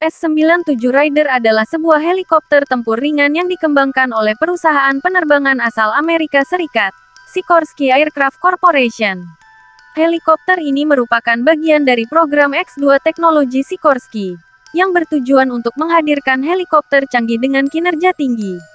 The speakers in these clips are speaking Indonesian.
S-97 Raider adalah sebuah helikopter tempur ringan yang dikembangkan oleh perusahaan penerbangan asal Amerika Serikat, Sikorsky Aircraft Corporation. Helikopter ini merupakan bagian dari program X-2 teknologi Sikorsky, yang bertujuan untuk menghadirkan helikopter canggih dengan kinerja tinggi.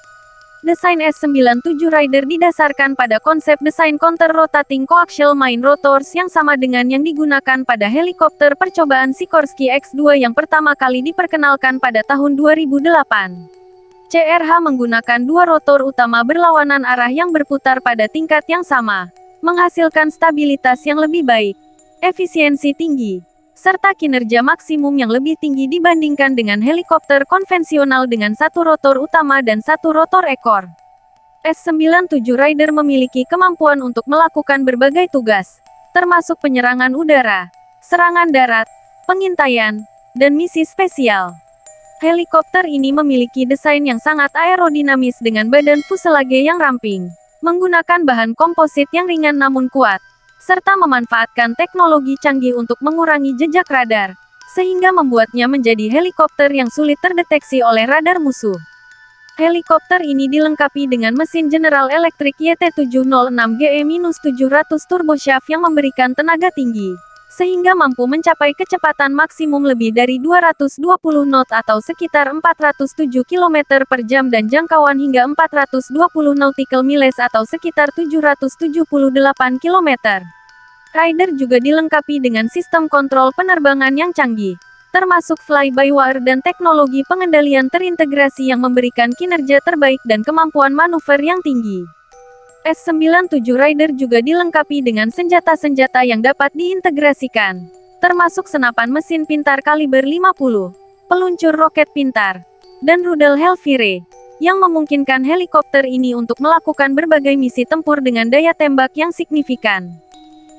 Desain S-97 Raider didasarkan pada konsep desain counter-rotating coaxial main rotors yang sama dengan yang digunakan pada helikopter percobaan Sikorsky X-2 yang pertama kali diperkenalkan pada tahun 2008. CRH menggunakan dua rotor utama berlawanan arah yang berputar pada tingkat yang sama, menghasilkan stabilitas yang lebih baik, efisiensi tinggi, serta kinerja maksimum yang lebih tinggi dibandingkan dengan helikopter konvensional dengan satu rotor utama dan satu rotor ekor. S-97 Raider memiliki kemampuan untuk melakukan berbagai tugas, termasuk penyerangan udara, serangan darat, pengintaian, dan misi spesial. Helikopter ini memiliki desain yang sangat aerodinamis dengan badan fuselage yang ramping, menggunakan bahan komposit yang ringan namun kuat, serta memanfaatkan teknologi canggih untuk mengurangi jejak radar, sehingga membuatnya menjadi helikopter yang sulit terdeteksi oleh radar musuh. Helikopter ini dilengkapi dengan mesin General Electric YT-706GE-700 turboshaft yang memberikan tenaga tinggi, sehingga mampu mencapai kecepatan maksimum lebih dari 220 knot atau sekitar 407 km per jam dan jangkauan hingga 420 nautical miles atau sekitar 778 km. Raider juga dilengkapi dengan sistem kontrol penerbangan yang canggih, termasuk fly-by-wire dan teknologi pengendalian terintegrasi yang memberikan kinerja terbaik dan kemampuan manuver yang tinggi. S-97 Raider juga dilengkapi dengan senjata-senjata yang dapat diintegrasikan, termasuk senapan mesin pintar kaliber 50, peluncur roket pintar, dan rudal Hellfire, yang memungkinkan helikopter ini untuk melakukan berbagai misi tempur dengan daya tembak yang signifikan.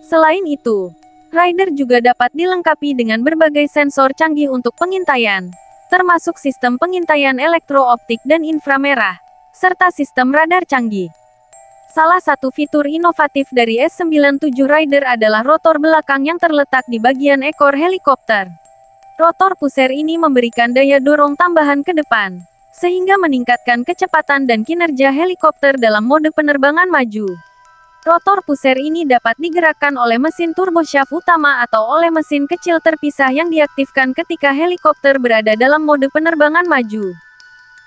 Selain itu, Raider juga dapat dilengkapi dengan berbagai sensor canggih untuk pengintaian, termasuk sistem pengintaian elektrooptik dan inframerah, serta sistem radar canggih. Salah satu fitur inovatif dari S-97 Raider adalah rotor belakang yang terletak di bagian ekor helikopter. Rotor pusher ini memberikan daya dorong tambahan ke depan, sehingga meningkatkan kecepatan dan kinerja helikopter dalam mode penerbangan maju. Rotor pusher ini dapat digerakkan oleh mesin turboshaft utama atau oleh mesin kecil terpisah yang diaktifkan ketika helikopter berada dalam mode penerbangan maju.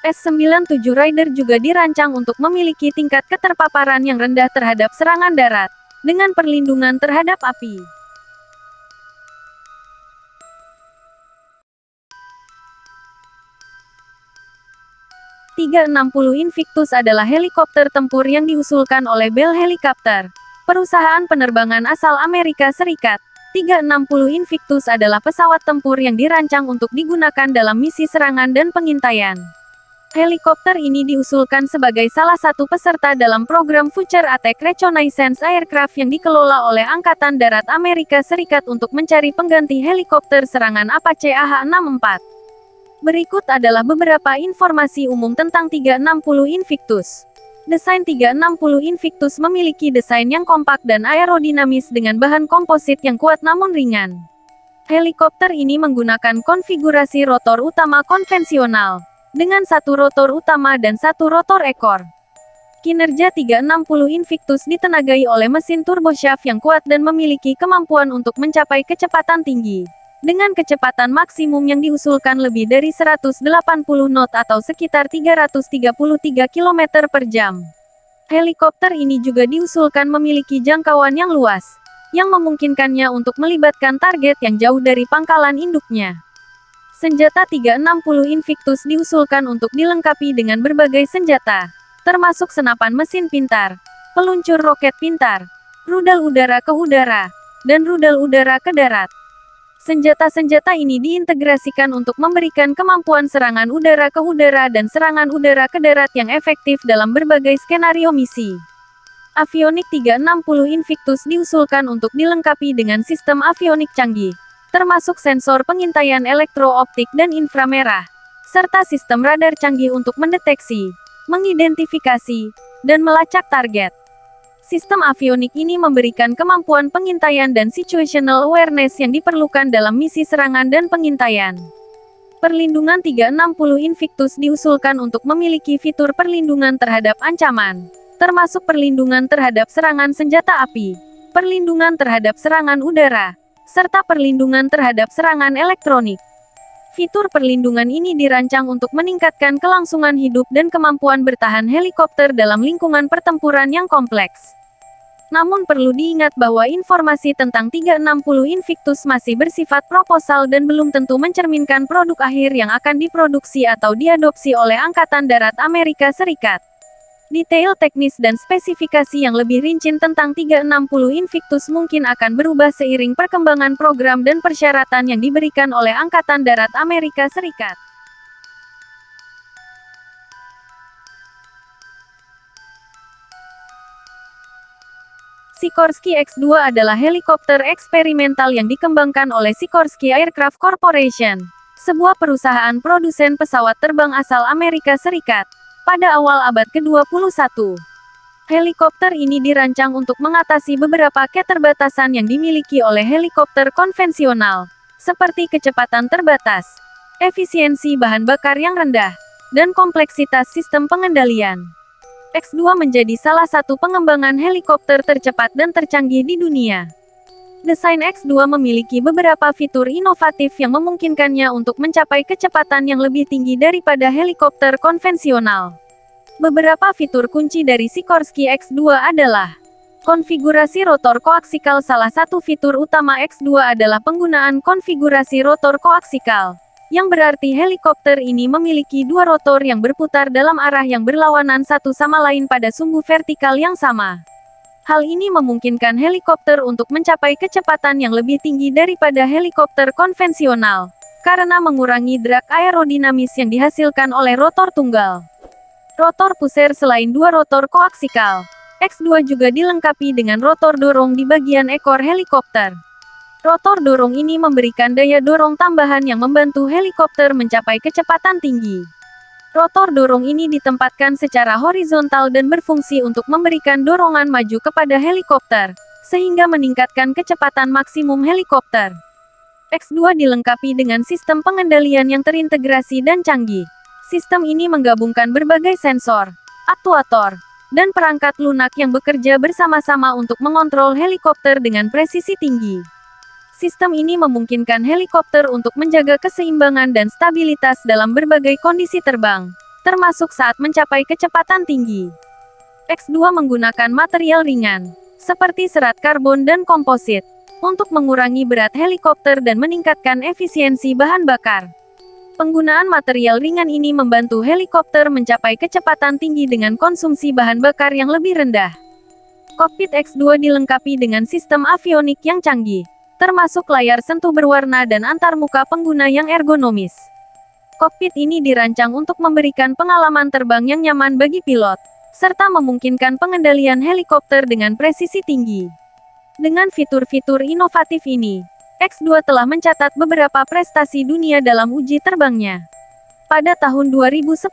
S-97 Raider juga dirancang untuk memiliki tingkat keterpaparan yang rendah terhadap serangan darat, dengan perlindungan terhadap api. TS-360 Invictus adalah helikopter tempur yang diusulkan oleh Bell Helicopter, perusahaan penerbangan asal Amerika Serikat. TS-360 Invictus adalah pesawat tempur yang dirancang untuk digunakan dalam misi serangan dan pengintaian. Helikopter ini diusulkan sebagai salah satu peserta dalam program Future Attack Reconnaissance Aircraft yang dikelola oleh Angkatan Darat Amerika Serikat untuk mencari pengganti helikopter serangan Apache AH-64. Berikut adalah beberapa informasi umum tentang TS-360 Invictus. Desain TS-360 Invictus memiliki desain yang kompak dan aerodinamis dengan bahan komposit yang kuat namun ringan. Helikopter ini menggunakan konfigurasi rotor utama konvensional, dengan satu rotor utama dan satu rotor ekor. Kinerja TS-360 Invictus ditenagai oleh mesin turboshaft yang kuat dan memiliki kemampuan untuk mencapai kecepatan tinggi, dengan kecepatan maksimum yang diusulkan lebih dari 180 knot atau sekitar 333 km per jam. Helikopter ini juga diusulkan memiliki jangkauan yang luas, yang memungkinkannya untuk melibatkan target yang jauh dari pangkalan induknya. Senjata TS-360 Invictus diusulkan untuk dilengkapi dengan berbagai senjata, termasuk senapan mesin pintar, peluncur roket pintar, rudal udara ke udara, dan rudal udara ke darat. Senjata-senjata ini diintegrasikan untuk memberikan kemampuan serangan udara ke udara dan serangan udara ke darat yang efektif dalam berbagai skenario misi. Avionik TS-360 Invictus diusulkan untuk dilengkapi dengan sistem avionik canggih, termasuk sensor pengintaian elektrooptik dan inframerah, serta sistem radar canggih untuk mendeteksi, mengidentifikasi, dan melacak target. Sistem avionik ini memberikan kemampuan pengintaian dan situational awareness yang diperlukan dalam misi serangan dan pengintaian. Perlindungan 360 Invictus diusulkan untuk memiliki fitur perlindungan terhadap ancaman, termasuk perlindungan terhadap serangan senjata api, perlindungan terhadap serangan udara, serta perlindungan terhadap serangan elektronik. Fitur perlindungan ini dirancang untuk meningkatkan kelangsungan hidup dan kemampuan bertahan helikopter dalam lingkungan pertempuran yang kompleks. Namun perlu diingat bahwa informasi tentang 360 Invictus masih bersifat proposal dan belum tentu mencerminkan produk akhir yang akan diproduksi atau diadopsi oleh Angkatan Darat Amerika Serikat. Detail teknis dan spesifikasi yang lebih rinci tentang 360 Invictus mungkin akan berubah seiring perkembangan program dan persyaratan yang diberikan oleh Angkatan Darat Amerika Serikat. Sikorsky X-2 adalah helikopter eksperimental yang dikembangkan oleh Sikorsky Aircraft Corporation, sebuah perusahaan produsen pesawat terbang asal Amerika Serikat, pada awal abad ke-21. Helikopter ini dirancang untuk mengatasi beberapa keterbatasan yang dimiliki oleh helikopter konvensional, seperti kecepatan terbatas, efisiensi bahan bakar yang rendah, dan kompleksitas sistem pengendalian. X-2 menjadi salah satu pengembangan helikopter tercepat dan tercanggih di dunia. Desain X-2 memiliki beberapa fitur inovatif yang memungkinkannya untuk mencapai kecepatan yang lebih tinggi daripada helikopter konvensional. Beberapa fitur kunci dari Sikorsky X-2 adalah konfigurasi rotor koaksikal. Salah satu fitur utama X-2 adalah penggunaan konfigurasi rotor koaksikal, yang berarti helikopter ini memiliki dua rotor yang berputar dalam arah yang berlawanan satu sama lain pada sumbu vertikal yang sama. Hal ini memungkinkan helikopter untuk mencapai kecepatan yang lebih tinggi daripada helikopter konvensional, karena mengurangi drag aerodinamis yang dihasilkan oleh rotor tunggal. Rotor pusher. Selain dua rotor koaksikal, X-2 juga dilengkapi dengan rotor dorong di bagian ekor helikopter. Rotor dorong ini memberikan daya dorong tambahan yang membantu helikopter mencapai kecepatan tinggi. Rotor dorong ini ditempatkan secara horizontal dan berfungsi untuk memberikan dorongan maju kepada helikopter, sehingga meningkatkan kecepatan maksimum helikopter. X-2 dilengkapi dengan sistem pengendalian yang terintegrasi dan canggih. Sistem ini menggabungkan berbagai sensor, aktuator, dan perangkat lunak yang bekerja bersama-sama untuk mengontrol helikopter dengan presisi tinggi. Sistem ini memungkinkan helikopter untuk menjaga keseimbangan dan stabilitas dalam berbagai kondisi terbang, termasuk saat mencapai kecepatan tinggi. X-2 menggunakan material ringan, seperti serat karbon dan komposit, untuk mengurangi berat helikopter dan meningkatkan efisiensi bahan bakar. Penggunaan material ringan ini membantu helikopter mencapai kecepatan tinggi dengan konsumsi bahan bakar yang lebih rendah. Kokpit X-2 dilengkapi dengan sistem avionik yang canggih, termasuk layar sentuh berwarna dan antarmuka pengguna yang ergonomis. Kokpit ini dirancang untuk memberikan pengalaman terbang yang nyaman bagi pilot, serta memungkinkan pengendalian helikopter dengan presisi tinggi. Dengan fitur-fitur inovatif ini, X-2 telah mencatat beberapa prestasi dunia dalam uji terbangnya. Pada tahun 2010,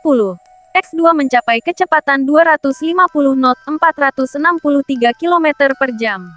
X-2 mencapai kecepatan 250 knot 463 km per jam.